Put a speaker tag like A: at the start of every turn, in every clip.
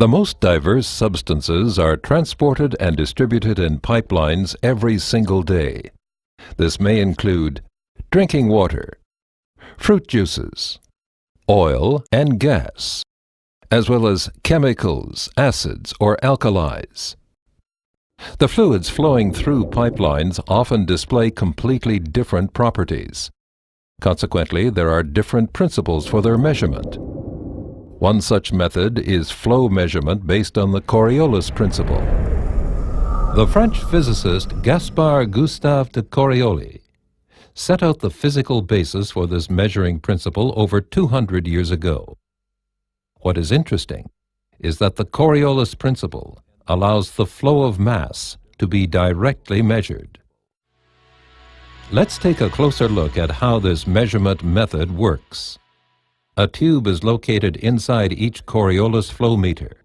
A: The most diverse substances are transported and distributed in pipelines every single day. This may include drinking water, fruit juices, oil and gas, as well as chemicals, acids, or alkalis. The fluids flowing through pipelines often display completely different properties. Consequently, there are different principles for their measurement. One such method is flow measurement based on the Coriolis principle. The French physicist Gaspard Gustave de Coriolis set out the physical basis for this measuring principle over 200 years ago. What is interesting is that the Coriolis principle allows the flow of mass to be directly measured. Let's take a closer look at how this measurement method works. A tube is located inside each Coriolis flow meter.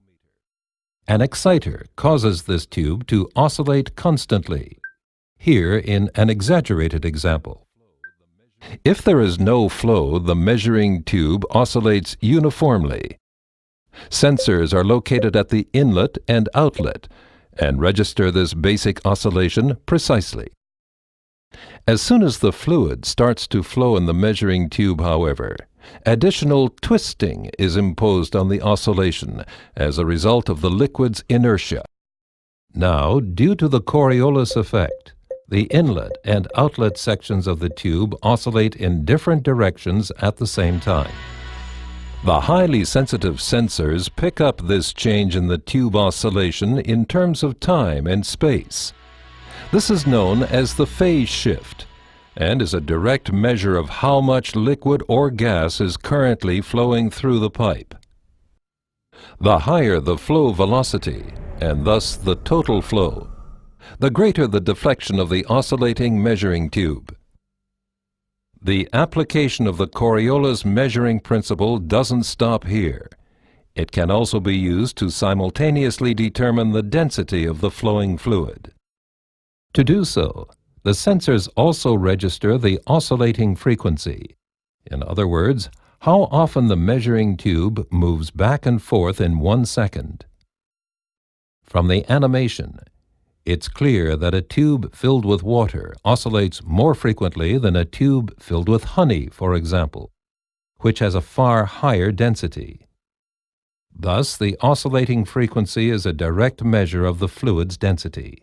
A: An exciter causes this tube to oscillate constantly, here in an exaggerated example. If there is no flow, the measuring tube oscillates uniformly. Sensors are located at the inlet and outlet and register this basic oscillation precisely. As soon as the fluid starts to flow in the measuring tube, however, additional twisting is imposed on the oscillation as a result of the liquid's inertia. Now, due to the Coriolis effect, the inlet and outlet sections of the tube oscillate in different directions at the same time. The highly sensitive sensors pick up this change in the tube oscillation in terms of time and space. This is known as the phase shift and is a direct measure of how much liquid or gas is currently flowing through the pipe. The higher the flow velocity, and thus the total flow, the greater the deflection of the oscillating measuring tube. The application of the Coriolis measuring principle doesn't stop here. It can also be used to simultaneously determine the density of the flowing fluid. To do so, the sensors also register the oscillating frequency. In other words, how often the measuring tube moves back and forth in 1 second. From the animation, it's clear that a tube filled with water oscillates more frequently than a tube filled with honey, for example, which has a far higher density. Thus, the oscillating frequency is a direct measure of the fluid's density.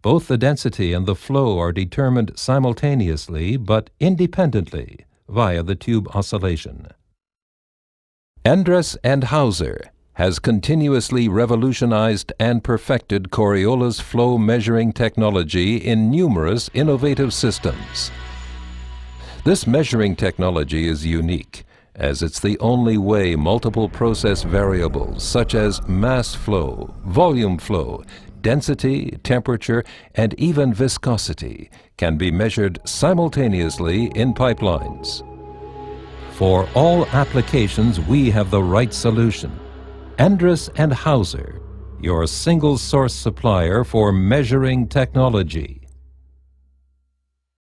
A: Both the density and the flow are determined simultaneously but independently via the tube oscillation. Endress and Hauser has continuously revolutionized and perfected Coriolis flow measuring technology in numerous innovative systems. This measuring technology is unique, as it's the only way multiple process variables such as mass flow, volume flow, density, temperature, and even viscosity can be measured simultaneously in pipelines. For all applications, we have the right solution. Endress and Hauser, your single source supplier for measuring technology.